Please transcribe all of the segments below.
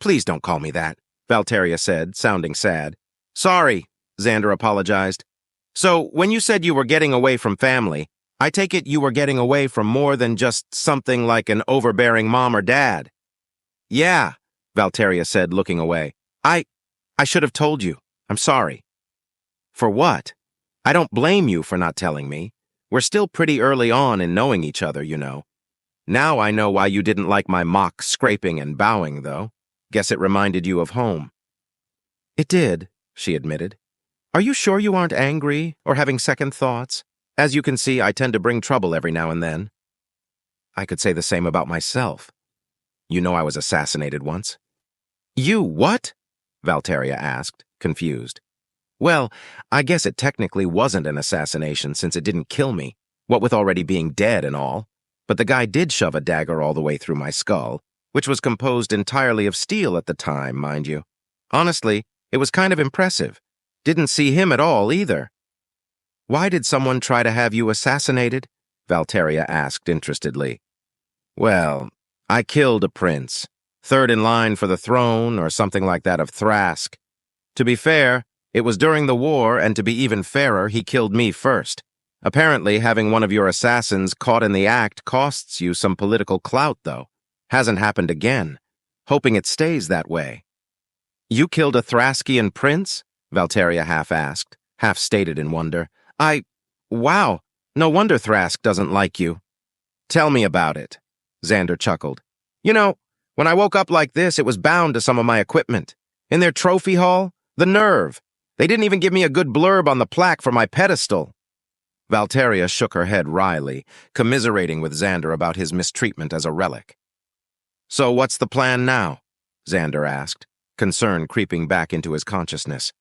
Please don't call me that, Valteria said, sounding sad. Sorry, Xander apologized. So, when you said you were getting away from family, I take it you were getting away from more than just something like an overbearing mom or dad. Yeah, Valteria said, looking away. I should have told you. I'm sorry. For what? I don't blame you for not telling me. We're still pretty early on in knowing each other, you know. Now I know why you didn't like my mock scraping and bowing, though. Guess it reminded you of home. It did, she admitted. Are you sure you aren't angry or having second thoughts? As you can see, I tend to bring trouble every now and then. I could say the same about myself. You know I was assassinated once. You what? Valteria asked, confused. Well, I guess it technically wasn't an assassination since it didn't kill me, what with already being dead and all. But the guy did shove a dagger all the way through my skull, which was composed entirely of steel at the time, mind you. Honestly, it was kind of impressive. Didn't see him at all, either. Why did someone try to have you assassinated? Valteria asked interestedly. Well, I killed a prince, third in line for the throne or something like that of Thrask. To be fair, it was during the war, and to be even fairer, he killed me first. Apparently, having one of your assassins caught in the act costs you some political clout, though. Hasn't happened again. Hoping it stays that way. You killed a Thraskian prince? Valteria half-asked, half-stated in wonder. Wow, no wonder Thrask doesn't like you. Tell me about it, Xander chuckled. You know, when I woke up like this, it was bound to some of my equipment. In their trophy hall, the nerve. They didn't even give me a good blurb on the plaque for my pedestal. Valteria shook her head wryly, commiserating with Xander about his mistreatment as a relic. So what's the plan now? Xander asked, concern creeping back into his consciousness.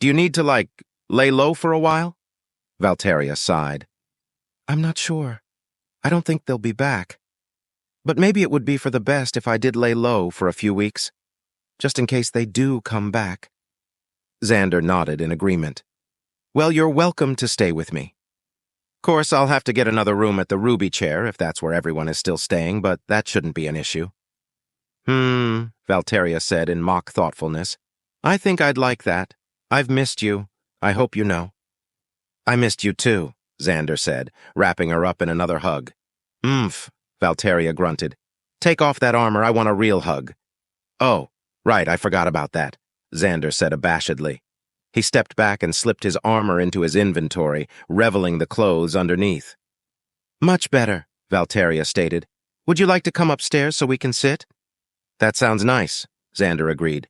Do you need to, lay low for a while? Valteria sighed. I'm not sure. I don't think they'll be back. But maybe it would be for the best if I did lay low for a few weeks, just in case they do come back. Xander nodded in agreement. Well, you're welcome to stay with me. Course, I'll have to get another room at the Ruby Chair if that's where everyone is still staying, but that shouldn't be an issue. Valteria said in mock thoughtfulness. I think I'd like that. I've missed you. I hope you know. I missed you too, Xander said, wrapping her up in another hug. Valteria grunted. Take off that armor, I want a real hug. Oh, right, I forgot about that, Xander said abashedly. He stepped back and slipped his armor into his inventory, reveling the clothes underneath. Much better, Valteria stated. Would you like to come upstairs so we can sit? That sounds nice, Xander agreed.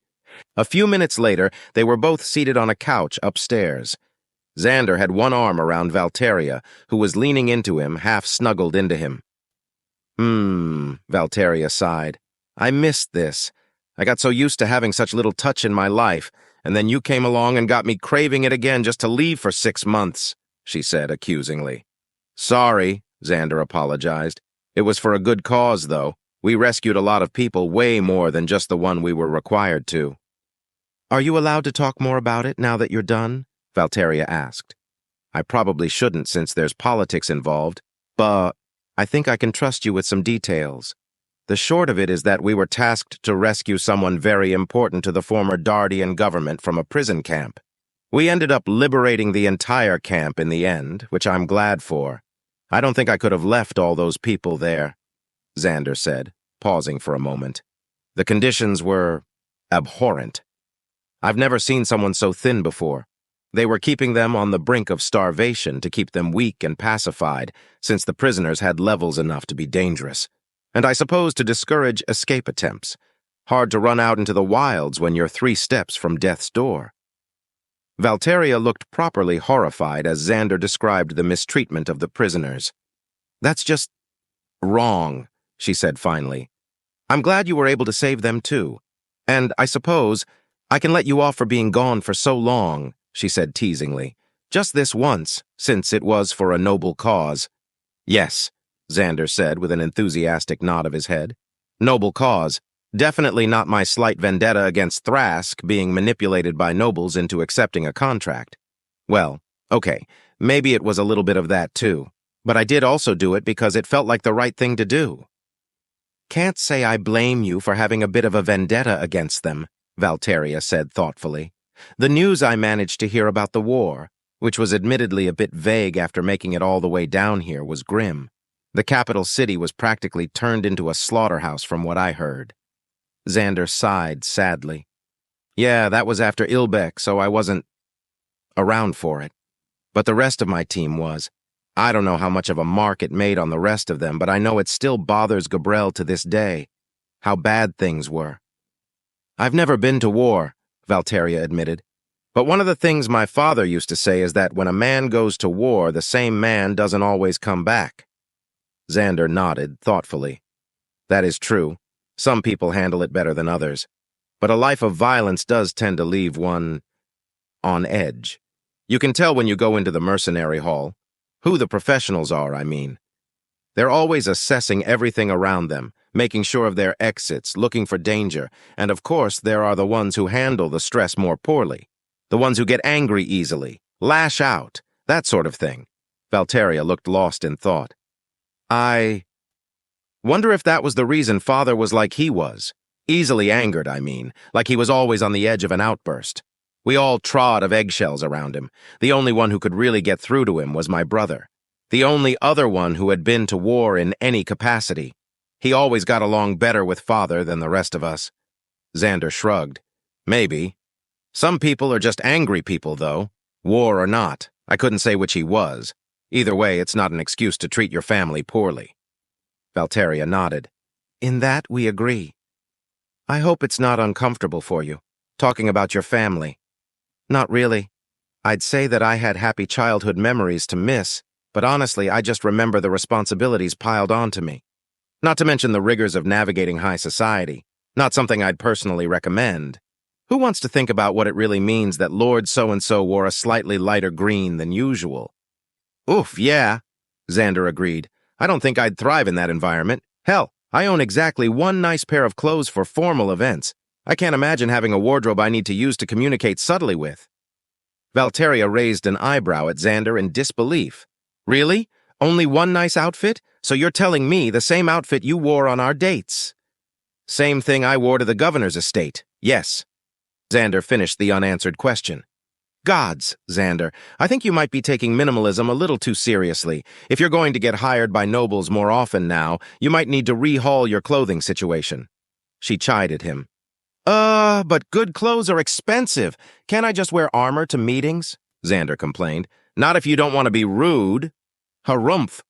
A few minutes later, they were both seated on a couch upstairs. Xander had one arm around Valteria, who was leaning into him, half snuggled into him. Valteria sighed. I missed this. I got so used to having such little touch in my life, and then you came along and got me craving it again just to leave for 6 months, she said accusingly. Sorry, Xander apologized. It was for a good cause, though. We rescued a lot of people, way more than just the one we were required to. Are you allowed to talk more about it now that you're done? Valteria asked. I probably shouldn't since there's politics involved, but I think I can trust you with some details. The short of it is that we were tasked to rescue someone very important to the former Dardian government from a prison camp. We ended up liberating the entire camp in the end, which I'm glad for. I don't think I could have left all those people there, Xander said, pausing for a moment. The conditions were abhorrent. I've never seen someone so thin before. They were keeping them on the brink of starvation to keep them weak and pacified, since the prisoners had levels enough to be dangerous. And I suppose to discourage escape attempts. Hard to run out into the wilds when you're 3 steps from death's door. Valteria looked properly horrified as Xander described the mistreatment of the prisoners. That's just wrong, she said finally. I'm glad you were able to save them too. And I suppose I can let you off for being gone for so long, she said teasingly. Just this once, since it was for a noble cause. Yes, Xander said with an enthusiastic nod of his head. Noble cause. Definitely not my slight vendetta against Thrask being manipulated by nobles into accepting a contract. Well, okay, maybe it was a little bit of that too, but I did also do it because it felt like the right thing to do. Can't say I blame you for having a bit of a vendetta against them, Valteria said thoughtfully. The news I managed to hear about the war, which was admittedly a bit vague after making it all the way down here, was grim. The capital city was practically turned into a slaughterhouse from what I heard. Xander sighed sadly. Yeah, that was after Ilbeck, so I wasn't around for it. But the rest of my team was. I don't know how much of a mark it made on the rest of them, but I know it still bothers Gabriel to this day, how bad things were. I've never been to war, Valteria admitted. But one of the things my father used to say is that when a man goes to war, the same man doesn't always come back. Xander nodded thoughtfully. That is true. Some people handle it better than others. But a life of violence does tend to leave one on edge. You can tell when you go into the mercenary hall. Who the professionals are, I mean. They're always assessing everything around them, making sure of their exits, looking for danger, and of course there are the ones who handle the stress more poorly. The ones who get angry easily, lash out, that sort of thing. Valteria looked lost in thought. I wonder if that was the reason Father was like he was. Easily angered, I mean, like he was always on the edge of an outburst. We all trod of eggshells around him. The only one who could really get through to him was my brother. The only other one who had been to war in any capacity. He always got along better with Father than the rest of us. Xander shrugged. Maybe. Some people are just angry people, though. War or not. I couldn't say which he was. Either way, it's not an excuse to treat your family poorly. Valteria nodded. In that, we agree. I hope it's not uncomfortable for you, talking about your family. Not really. I'd say that I had happy childhood memories to miss, but honestly, I just remember the responsibilities piled onto me. Not to mention the rigors of navigating high society. Not something I'd personally recommend. Who wants to think about what it really means that Lord So-and-so wore a slightly lighter green than usual? Oof, yeah, Xander agreed. I don't think I'd thrive in that environment. Hell, I own exactly one nice pair of clothes for formal events. I can't imagine having a wardrobe I need to use to communicate subtly with. Valteria raised an eyebrow at Xander in disbelief. Really? Only one nice outfit? So you're telling me the same outfit you wore on our dates? Same thing I wore to the governor's estate, yes. Xander finished the unanswered question. Gods, Xander, I think you might be taking minimalism a little too seriously. If you're going to get hired by nobles more often now, you might need to rehaul your clothing situation. She chided him. But good clothes are expensive. Can't I just wear armor to meetings? Xander complained. Not if you don't want to be rude. Harumph.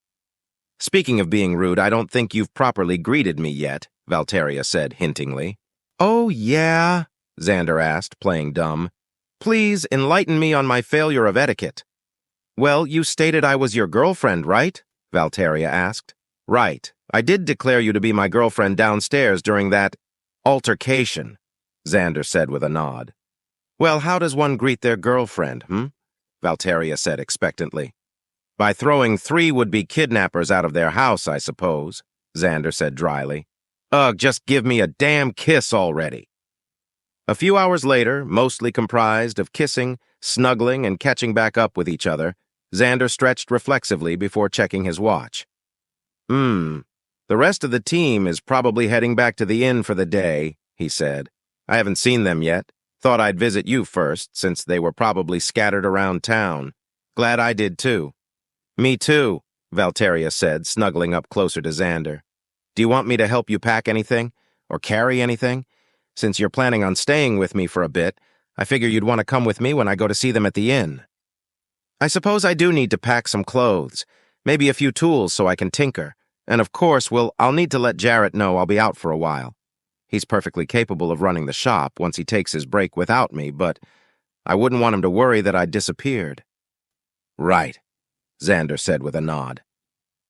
Speaking of being rude, I don't think you've properly greeted me yet, Valteria said hintingly. Oh, yeah? Xander asked, playing dumb. Please enlighten me on my failure of etiquette. Well, you stated I was your girlfriend, right? Valteria asked. Right. I did declare you to be my girlfriend downstairs during that altercation, Xander said with a nod. Well, how does one greet their girlfriend, Valteria said expectantly. By throwing 3 would-be kidnappers out of their house, I suppose, Xander said dryly. Ugh, just give me a damn kiss already. A few hours later, mostly comprised of kissing, snuggling, and catching back up with each other, Xander stretched reflexively before checking his watch. The rest of the team is probably heading back to the inn for the day, he said. I haven't seen them yet. Thought I'd visit you first, since they were probably scattered around town. Glad I did too. Me too, Valteria said, snuggling up closer to Xander. Do you want me to help you pack anything? Or carry anything? Since you're planning on staying with me for a bit, I figure you'd want to come with me when I go to see them at the inn. I suppose I do need to pack some clothes, maybe a few tools so I can tinker. And of course, I'll need to let Jarrett know I'll be out for a while. He's perfectly capable of running the shop once he takes his break without me, but I wouldn't want him to worry that I'd disappeared. Right, Xander said with a nod.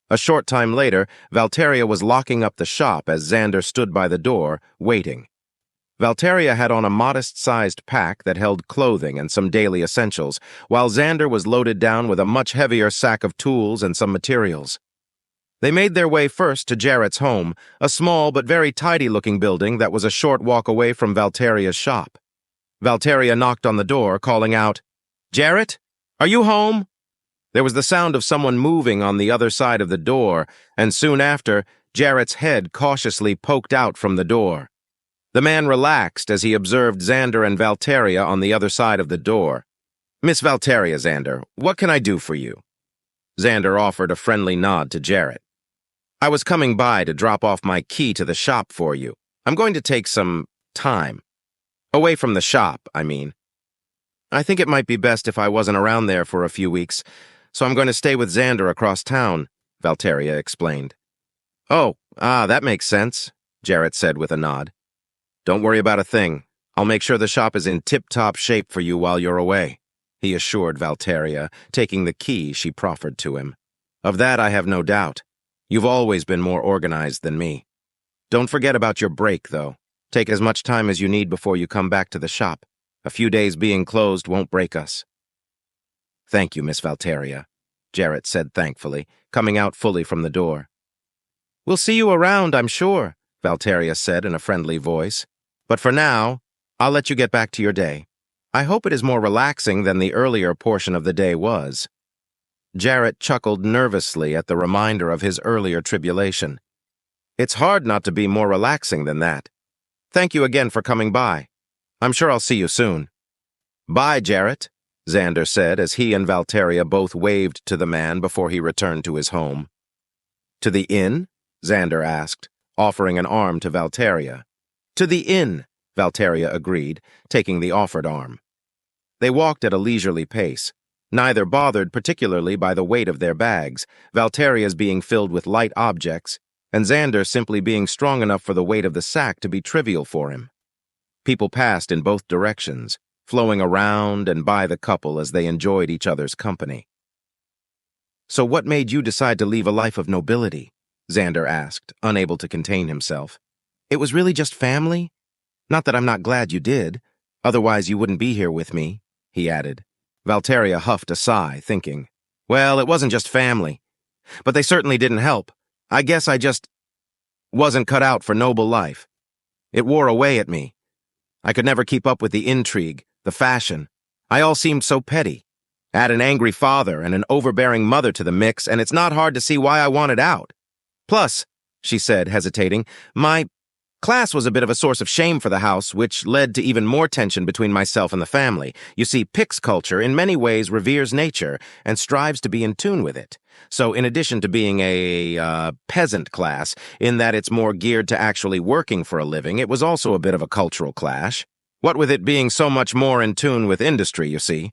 A short time later, Valteria was locking up the shop as Xander stood by the door, waiting. Valteria had on a modest-sized pack that held clothing and some daily essentials, while Xander was loaded down with a much heavier sack of tools and some materials. They made their way first to Jarrett's home, a small but very tidy-looking building that was a short walk away from Valteria's shop. Valteria knocked on the door, calling out, "Jarrett, are you home?" There was the sound of someone moving on the other side of the door, and soon after, Jarrett's head cautiously poked out from the door. The man relaxed as he observed Xander and Valteria on the other side of the door. "Miss Valteria, Xander, what can I do for you?" Xander offered a friendly nod to Jarrett. "I was coming by to drop off my key to the shop for you. I'm going to take some time. Away from the shop, I mean. I think it might be best if I wasn't around there for a few weeks, so I'm going to stay with Xander across town," Valteria explained. "Oh, that makes sense," Jarrett said with a nod. "Don't worry about a thing. I'll make sure the shop is in tip-top shape for you while you're away," he assured Valteria, taking the key she proffered to him. "Of that I have no doubt. You've always been more organized than me. Don't forget about your break, though. Take as much time as you need before you come back to the shop. A few days being closed won't break us." "Thank you, Miss Valteria," Jarrett said thankfully, coming out fully from the door. "We'll see you around, I'm sure," Valteria said in a friendly voice. "But for now, I'll let you get back to your day. I hope it is more relaxing than the earlier portion of the day was." Jarrett chuckled nervously at the reminder of his earlier tribulation. "It's hard not to be more relaxing than that. Thank you again for coming by. I'm sure I'll see you soon." "Bye, Jarrett," Xander said as he and Valteria both waved to the man before he returned to his home. "To the inn?" Xander asked, offering an arm to Valteria. "To the inn," Valteria agreed, taking the offered arm. They walked at a leisurely pace, neither bothered particularly by the weight of their bags, Valteria's being filled with light objects, and Xander simply being strong enough for the weight of the sack to be trivial for him. People passed in both directions, flowing around and by the couple as they enjoyed each other's company. "So what made you decide to leave a life of nobility?" Xander asked, unable to contain himself. "It was really just family? Not that I'm not glad you did. Otherwise you wouldn't be here with me," he added. Valteria huffed a sigh, thinking, "Well, it wasn't just family. But they certainly didn't help. I guess I just wasn't cut out for noble life. It wore away at me. I could never keep up with the intrigue, the fashion. I all seemed so petty. Add an angry father and an overbearing mother to the mix, and it's not hard to see why I wanted out. Plus," she said, hesitating, "my class was a bit of a source of shame for the house, which led to even more tension between myself and the family. You see, Pix culture in many ways reveres nature and strives to be in tune with it. So in addition to being a peasant class, in that it's more geared to actually working for a living, it was also a bit of a cultural clash. What with it being so much more in tune with industry, you see.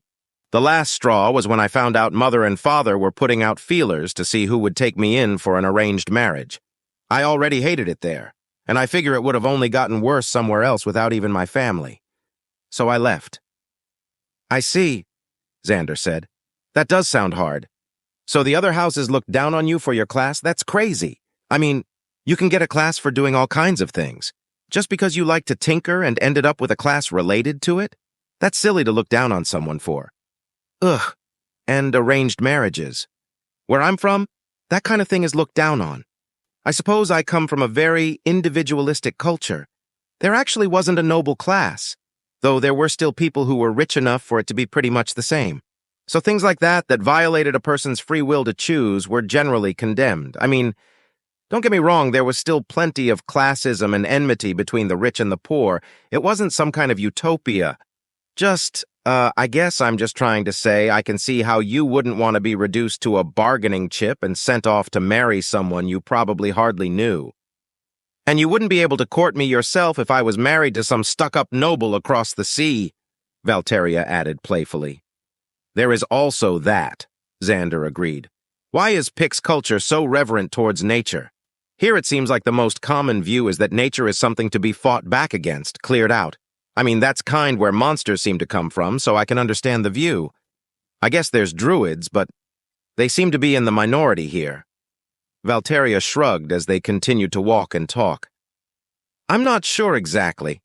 The last straw was when I found out mother and father were putting out feelers to see who would take me in for an arranged marriage. I already hated it there, and I figure it would have only gotten worse somewhere else without even my family. So I left." "I see," Xander said. "That does sound hard. So the other houses look down on you for your class? That's crazy. I mean, you can get a class for doing all kinds of things. Just because you like to tinker and ended up with a class related to it? That's silly to look down on someone for." "Ugh, and arranged marriages. Where I'm from, that kind of thing is looked down on. I suppose I come from a very individualistic culture. There actually wasn't a noble class, though there were still people who were rich enough for it to be pretty much the same. So things like that violated a person's free will to choose were generally condemned. I mean, don't get me wrong, there was still plenty of classism and enmity between the rich and the poor. It wasn't some kind of utopia. I guess I'm just trying to say I can see how you wouldn't want to be reduced to a bargaining chip and sent off to marry someone you probably hardly knew. And you wouldn't be able to court me yourself if I was married to some stuck-up noble across the sea," Valteria added playfully. "There is also that," Xander agreed. "Why is Pix culture so reverent towards nature? Here it seems like the most common view is that nature is something to be fought back against, cleared out. I mean, that's kind where monsters seem to come from, so I can understand the view. I guess there's druids, but they seem to be in the minority here." Valteria shrugged as they continued to walk and talk. "I'm not sure exactly.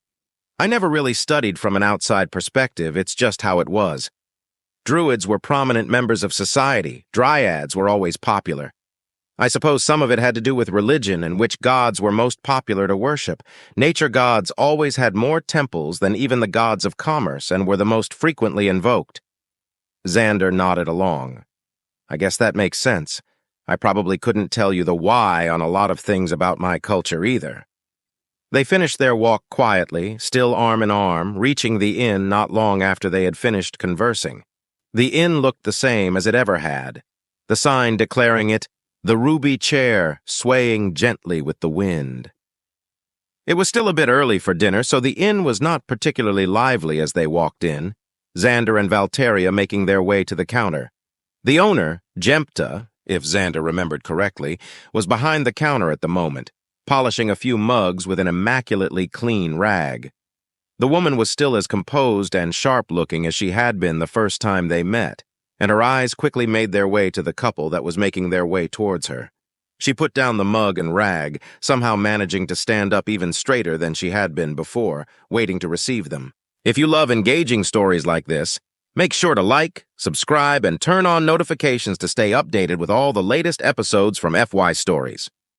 I never really studied from an outside perspective, it's just how it was. Druids were prominent members of society, dryads were always popular. I suppose some of it had to do with religion and which gods were most popular to worship. Nature gods always had more temples than even the gods of commerce and were the most frequently invoked." Xander nodded along. "I guess that makes sense. I probably couldn't tell you the why on a lot of things about my culture either. They finished their walk quietly, still arm in arm, reaching the inn not long after they had finished conversing. The inn looked the same as it ever had, the sign declaring it, "The Ruby Chair, swaying gently with the wind." It was still a bit early for dinner, so the inn was not particularly lively as they walked in, Xander and Valteria making their way to the counter. The owner, Jempta, if Xander remembered correctly, was behind the counter at the moment, polishing a few mugs with an immaculately clean rag. The woman was still as composed and sharp-looking as she had been the first time they met, and her eyes quickly made their way to the couple that was making their way towards her. She put down the mug and rag, somehow managing to stand up even straighter than she had been before, waiting to receive them. If you love engaging stories like this, make sure to like, subscribe, and turn on notifications to stay updated with all the latest episodes from FY Stories.